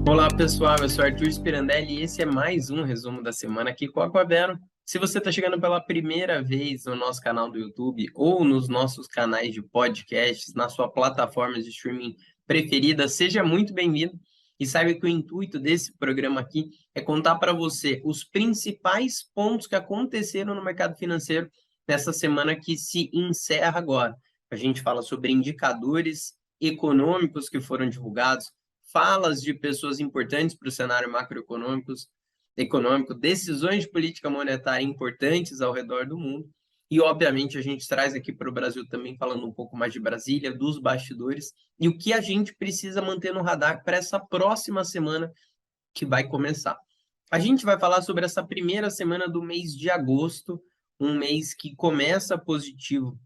Olá pessoal, eu sou Arthur Spirandelli e esse é mais um resumo da semana aqui com a Aquavero. Se você está chegando pela primeira vez no nosso canal do YouTube ou nos nossos canais de podcasts, na sua plataforma de streaming preferida, seja muito bem-vindo e saiba que o intuito desse programa aqui é contar para você os principais pontos que aconteceram no mercado financeiro nessa semana que se encerra agora. A gente fala sobre indicadores econômicos que foram divulgados, falas de pessoas importantes para o cenário macroeconômico, decisões de política monetária importantes ao redor do mundo. E, obviamente, a gente traz aqui para o Brasil também, falando um pouco mais de Brasília, dos bastidores, e o que a gente precisa manter no radar para essa próxima semana que vai começar. A gente vai falar sobre essa primeira semana do mês de agosto, um mês que começa positivo.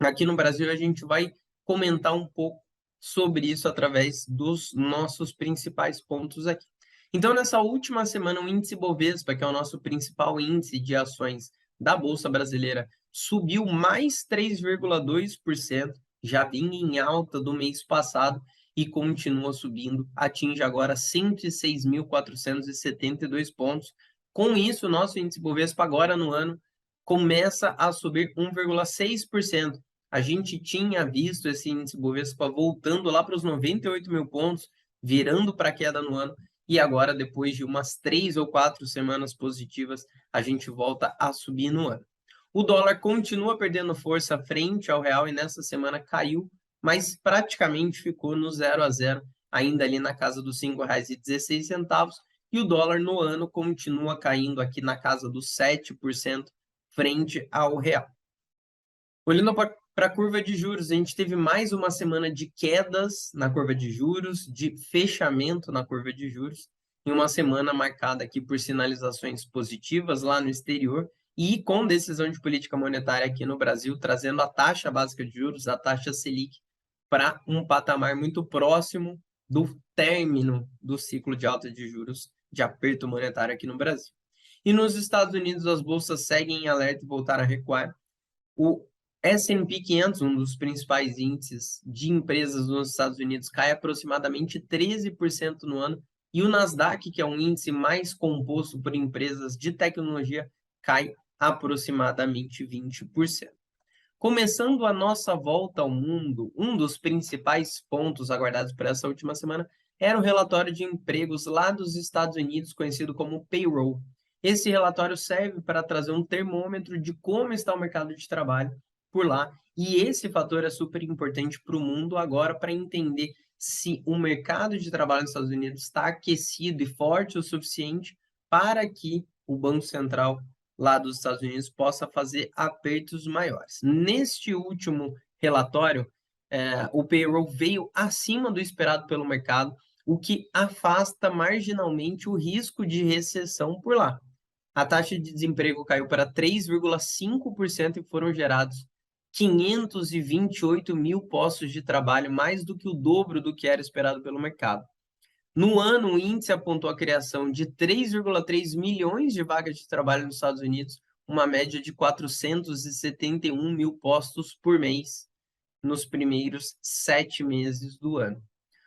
Aqui no Brasil, a gente vai comentar um pouco sobre isso através dos nossos principais pontos aqui. Então, nessa última semana, o índice Bovespa, que é o nosso principal índice de ações da Bolsa Brasileira, subiu mais 3,2%, já vinha em alta do mês passado e continua subindo, atinge agora 106.472 pontos. Com isso, o nosso índice Bovespa agora no ano começa a subir 1,6%. A gente tinha visto esse índice Bovespa voltando lá para os 98 mil pontos, virando para queda no ano, e agora, depois de umas 3 ou 4 semanas positivas, a gente volta a subir no ano. O dólar continua perdendo força frente ao real e nessa semana caiu, mas praticamente ficou no 0 a 0, ainda ali na casa dos R$ 5,16, e o dólar no ano continua caindo aqui na casa dos 7% frente ao real. Olhando para a curva de juros, a gente teve mais uma semana de quedas na curva de juros, de fechamento na curva de juros, em uma semana marcada aqui por sinalizações positivas lá no exterior e com decisão de política monetária aqui no Brasil, trazendo a taxa básica de juros, a taxa Selic, para um patamar muito próximo do término do ciclo de alta de juros, de aperto monetário aqui no Brasil. E nos Estados Unidos, as bolsas seguem em alerta e voltaram a recuar. O S&P 500, um dos principais índices de empresas nos Estados Unidos, cai aproximadamente 13% no ano, e o Nasdaq, que é um índice mais composto por empresas de tecnologia, cai aproximadamente 20%. Começando a nossa volta ao mundo, um dos principais pontos aguardados para essa última semana era o relatório de empregos lá dos Estados Unidos, conhecido como payroll. Esse relatório serve para trazer um termômetro de como está o mercado de trabalho por lá, e esse fator é super importante para o mundo agora para entender se o mercado de trabalho nos Estados Unidos está aquecido e forte o suficiente para que o Banco Central lá dos Estados Unidos possa fazer apertos maiores. Neste último relatório, o payroll veio acima do esperado pelo mercado, o que afasta marginalmente o risco de recessão por lá. A taxa de desemprego caiu para 3,5% e foram gerados 528 mil postos de trabalho, mais do que o dobro do que era esperado pelo mercado. No ano, o índice apontou a criação de 3,3 milhões de vagas de trabalho nos Estados Unidos, uma média de 471 mil postos por mês nos primeiros 7 meses do ano.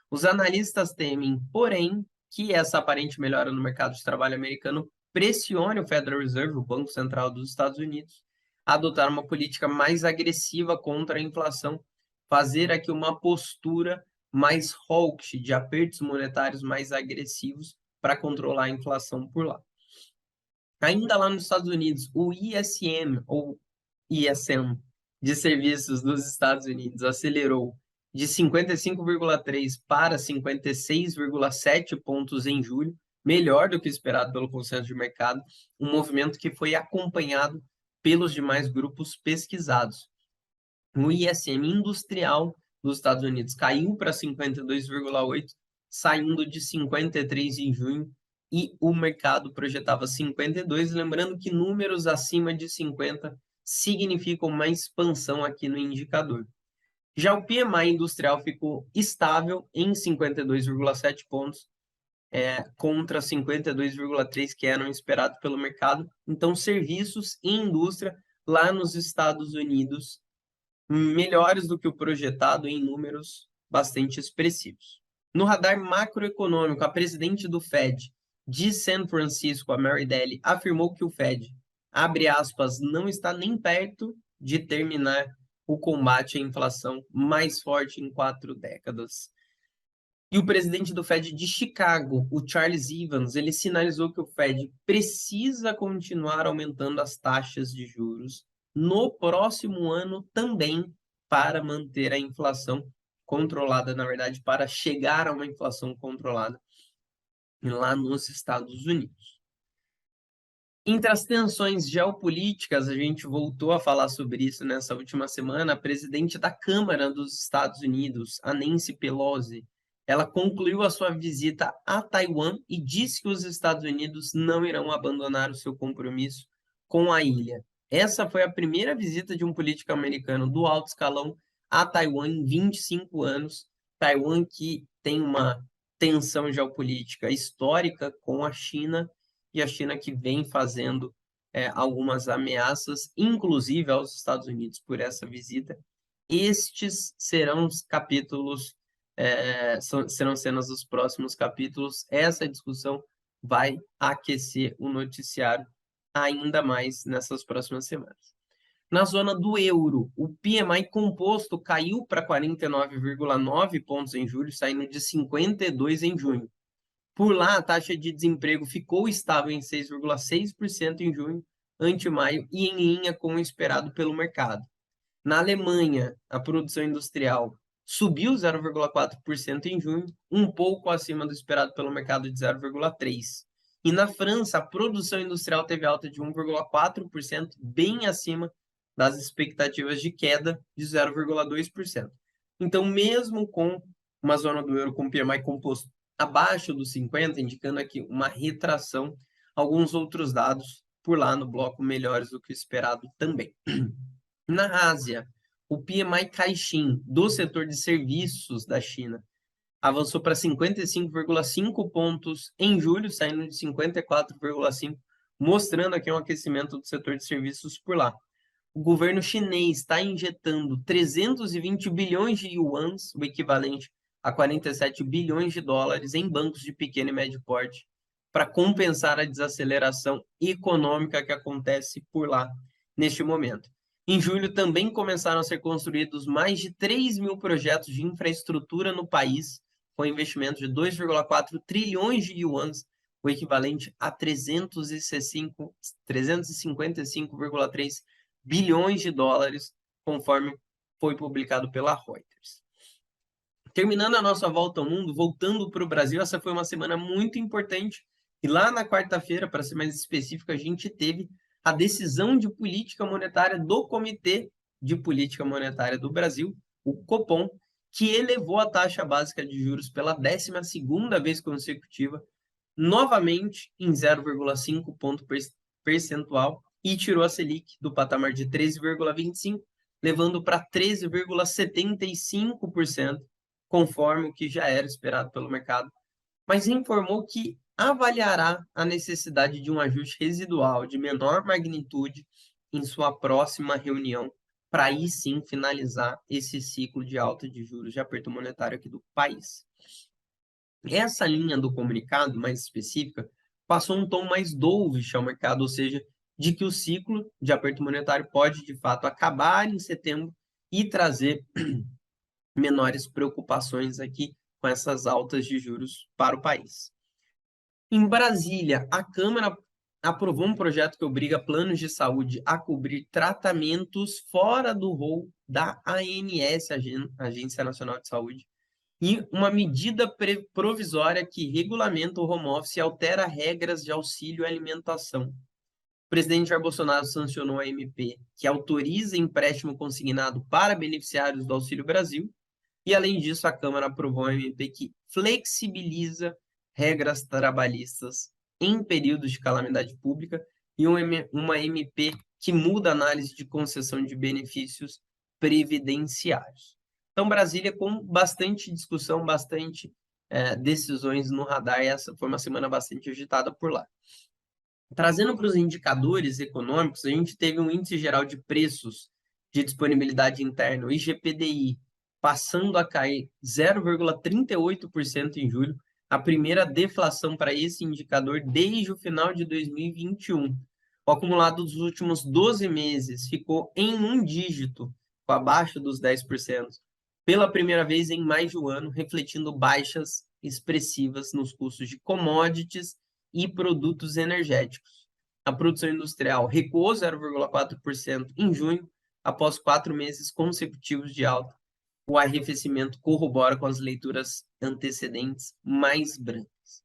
Os analistas temem, porém, que essa aparente melhora no mercado de trabalho americano pressione o Federal Reserve, o Banco Central dos Estados Unidos, a adotar uma política mais agressiva contra a inflação, fazer aqui uma postura mais hawkish, de apertos monetários mais agressivos para controlar a inflação por lá. Ainda lá nos Estados Unidos, o ISM, ou ISM, de serviços dos Estados Unidos, acelerou de 55,3 para 56,7 pontos em julho, melhor do que esperado pelo consenso de mercado, um movimento que foi acompanhado pelos demais grupos pesquisados. O ISM industrial dos Estados Unidos caiu para 52,8, saindo de 53 em junho, e o mercado projetava 52, lembrando que números acima de 50 significam uma expansão aqui no indicador. Já o PMI industrial ficou estável em 52,7 pontos, contra 52,3 que eram esperados pelo mercado. Então, serviços e indústria lá nos Estados Unidos melhores do que o projetado em números bastante expressivos. No radar macroeconômico, a presidente do Fed de San Francisco, a Mary Daly, afirmou que o Fed, abre aspas, não está nem perto de terminar o combate à inflação mais forte em 4 décadas. E o presidente do Fed de Chicago, o Charles Evans, ele sinalizou que o Fed precisa continuar aumentando as taxas de juros no próximo ano também para manter a inflação controlada, na verdade, para chegar a uma inflação controlada lá nos Estados Unidos. Entre as tensões geopolíticas, a gente voltou a falar sobre isso nessa última semana, a presidente da Câmara dos Estados Unidos, a Nancy Pelosi, ela concluiu a sua visita a Taiwan e disse que os Estados Unidos não irão abandonar o seu compromisso com a ilha. Essa foi a primeira visita de um político americano do alto escalão a Taiwan em 25 anos. Taiwan que tem uma tensão geopolítica histórica com a China, e a China que vem fazendo algumas ameaças, inclusive aos Estados Unidos, por essa visita. Estes serão os capítulos, serão cenas dos próximos capítulos. Essa discussão vai aquecer o noticiário ainda mais nessas próximas semanas. Na zona do euro, o PMI composto caiu para 49,9 pontos em julho, saindo de 52 em junho. Por lá, a taxa de desemprego ficou estável em 6,6% em junho, ante maio, e em linha com o esperado pelo mercado. Na Alemanha, a produção industrial subiu 0,4% em junho, um pouco acima do esperado pelo mercado de 0,3%. E na França, a produção industrial teve alta de 1,4%, bem acima das expectativas de queda de 0,2%. Então, mesmo com uma zona do euro com PMI composto abaixo dos 50, indicando aqui uma retração, alguns outros dados por lá no bloco melhores do que o esperado também. Na Ásia, o PMI Caixin do setor de serviços da China avançou para 55,5 pontos em julho, saindo de 54,5, mostrando aqui um aquecimento do setor de serviços por lá. O governo chinês está injetando 320 bilhões de yuans, o equivalente a 47 bilhões de dólares, em bancos de pequeno e médio porte, para compensar a desaceleração econômica que acontece por lá neste momento. Em julho, também começaram a ser construídos mais de 3 mil projetos de infraestrutura no país, com investimento de 2,4 trilhões de yuans, o equivalente a 355,3 bilhões de dólares, conforme foi publicado pela Reuters. Terminando a nossa volta ao mundo, voltando para o Brasil, essa foi uma semana muito importante. E lá na quarta-feira, para ser mais específico, a gente teve a decisão de política monetária do Comitê de Política Monetária do Brasil, o Copom, que elevou a taxa básica de juros pela 12ª vez consecutiva, novamente em 0,5 ponto percentual, e tirou a Selic do patamar de 13,25, levando para 13,75%, conforme o que já era esperado pelo mercado, mas informou que avaliará a necessidade de um ajuste residual de menor magnitude em sua próxima reunião, para aí sim finalizar esse ciclo de alta de juros de aperto monetário aqui do país. Essa linha do comunicado mais específica passou um tom mais dovish ao mercado, ou seja, de que o ciclo de aperto monetário pode, de fato, acabar em setembro e trazer menores preocupações aqui com essas altas de juros para o país. Em Brasília, a Câmara aprovou um projeto que obriga planos de saúde a cobrir tratamentos fora do rol da ANS, Agência Nacional de Saúde, e uma medida provisória que regulamenta o home office e altera regras de auxílio à alimentação. O presidente Jair Bolsonaro sancionou a MP que autoriza empréstimo consignado para beneficiários do Auxílio Brasil, e, além disso, a Câmara aprovou a MP que flexibiliza regras trabalhistas em períodos de calamidade pública e uma MP que muda a análise de concessão de benefícios previdenciários. Então, Brasília com bastante discussão, bastante decisões no radar, e essa foi uma semana bastante agitada por lá. Trazendo para os indicadores econômicos, a gente teve um índice geral de preços de disponibilidade interna, o IGPDI, passando a cair 0,38% em julho, a primeira deflação para esse indicador desde o final de 2021. O acumulado dos últimos 12 meses ficou em um dígito, abaixo dos 10%, pela primeira vez em mais de um ano, refletindo baixas expressivas nos custos de commodities e produtos energéticos. A produção industrial recuou 0,4% em junho, após 4 meses consecutivos de alta. O arrefecimento corrobora com as leituras antecedentes mais brancas.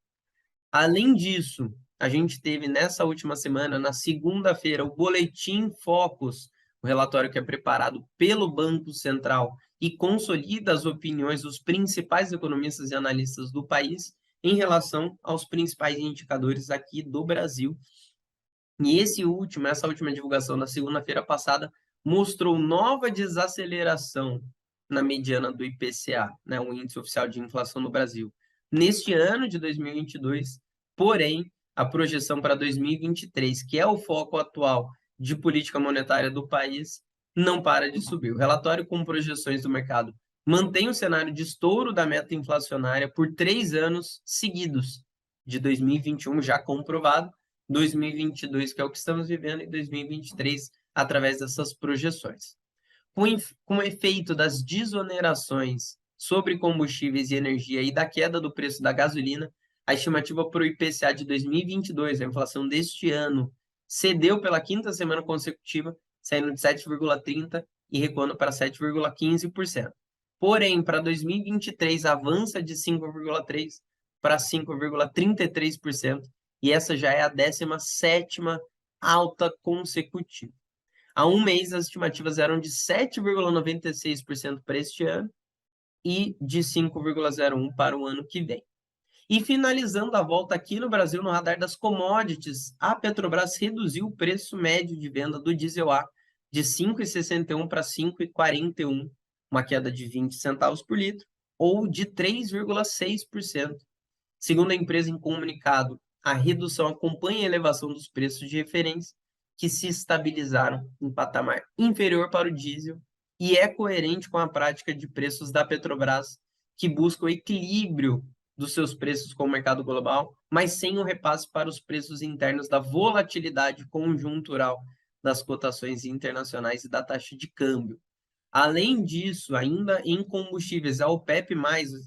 Além disso, a gente teve nessa última semana, na segunda-feira, o Boletim Focus, o relatório que é preparado pelo Banco Central e consolida as opiniões dos principais economistas e analistas do país em relação aos principais indicadores aqui do Brasil. E essa última divulgação na segunda-feira passada mostrou nova desaceleração na mediana do IPCA, né, o Índice Oficial de Inflação no Brasil, neste ano de 2022, porém, a projeção para 2023, que é o foco atual de política monetária do país, não para de subir. O relatório com projeções do mercado mantém o cenário de estouro da meta inflacionária por 3 anos seguidos, de 2021 já comprovado, 2022, que é o que estamos vivendo, e 2023, através dessas projeções. Com o efeito das desonerações sobre combustíveis e energia e da queda do preço da gasolina, a estimativa para o IPCA de 2022, a inflação deste ano, cedeu pela quinta semana consecutiva, saindo de 7,30% e recuando para 7,15%. Porém, para 2023, avança de 5,3% para 5,33%, e essa já é a 17ª alta consecutiva. Há um mês, as estimativas eram de 7,96% para este ano e de 5,01% para o ano que vem. E finalizando a volta aqui no Brasil, no radar das commodities, a Petrobras reduziu o preço médio de venda do diesel A de R$ 5,61 para R$ 5,41, uma queda de 20 centavos por litro, ou de 3,6%. Segundo a empresa em comunicado, a redução acompanha a elevação dos preços de referência, que se estabilizaram em patamar inferior para o diesel e é coerente com a prática de preços da Petrobras, que busca o equilíbrio dos seus preços com o mercado global, mas sem o repasse para os preços internos da volatilidade conjuntural das cotações internacionais e da taxa de câmbio. Além disso, ainda em combustíveis, a OPEP+,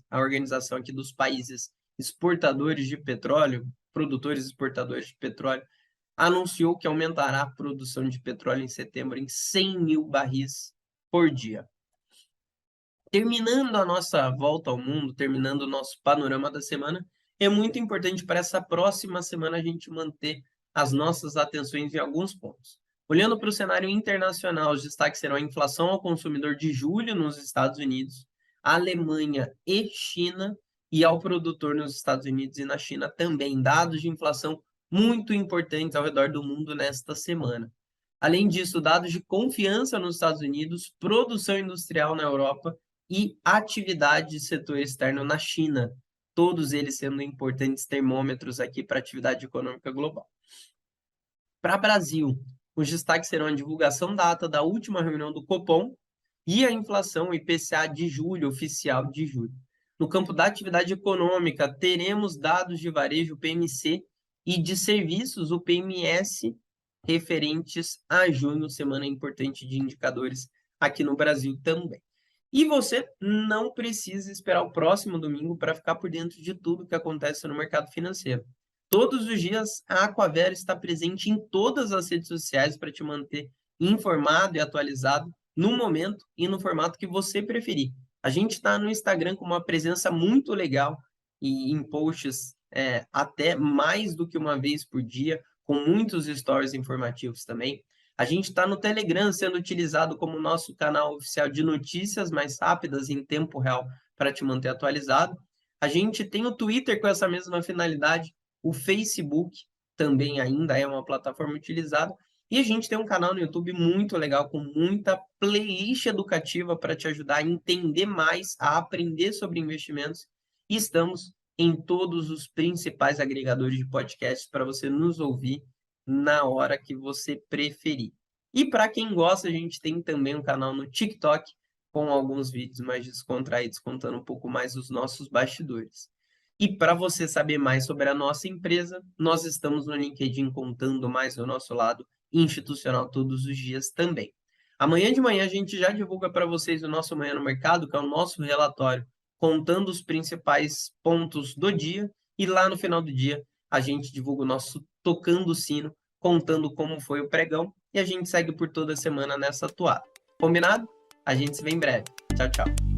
a organização aqui dos países exportadores de petróleo, produtores exportadores de petróleo, anunciou que aumentará a produção de petróleo em setembro em 100 mil barris por dia. Terminando a nossa volta ao mundo, terminando o nosso panorama da semana, é muito importante para essa próxima semana a gente manter as nossas atenções em alguns pontos. Olhando para o cenário internacional, os destaques serão a inflação ao consumidor de julho nos Estados Unidos, Alemanha e China, e ao produtor nos Estados Unidos e na China também, dados de inflação muito importantes ao redor do mundo nesta semana. Além disso, dados de confiança nos Estados Unidos, produção industrial na Europa e atividade de setor externo na China, todos eles sendo importantes termômetros aqui para a atividade econômica global. Para o Brasil, os destaques serão a divulgação da ata da última reunião do Copom e a inflação IPCA de julho, oficial de julho. No campo da atividade econômica, teremos dados de varejo PMC e de serviços, o PMS, referentes a junho, semana importante de indicadores aqui no Brasil também. E você não precisa esperar o próximo domingo para ficar por dentro de tudo que acontece no mercado financeiro. Todos os dias, a Aquavera está presente em todas as redes sociais para te manter informado e atualizado no momento e no formato que você preferir. A gente está no Instagram com uma presença muito legal e em posts até mais do que uma vez por dia, com muitos stories informativos também. A gente está no Telegram sendo utilizado como nosso canal oficial de notícias mais rápidas em tempo real para te manter atualizado. A gente tem o Twitter com essa mesma finalidade, o Facebook também ainda é uma plataforma utilizada, e a gente tem um canal no YouTube muito legal, com muita playlist educativa para te ajudar a entender mais, a aprender sobre investimentos, e estamos em todos os principais agregadores de podcasts para você nos ouvir na hora que você preferir. E para quem gosta, a gente tem também um canal no TikTok com alguns vídeos mais descontraídos, contando um pouco mais dos nossos bastidores. E para você saber mais sobre a nossa empresa, nós estamos no LinkedIn contando mais do nosso lado institucional todos os dias também. Amanhã de manhã a gente já divulga para vocês o nosso Manhã no Mercado, que é o nosso relatório contando os principais pontos do dia, e lá no final do dia a gente divulga o nosso Tocando o Sino, contando como foi o pregão, e a gente segue por toda a semana nessa toada. Combinado? A gente se vê em breve. Tchau, tchau.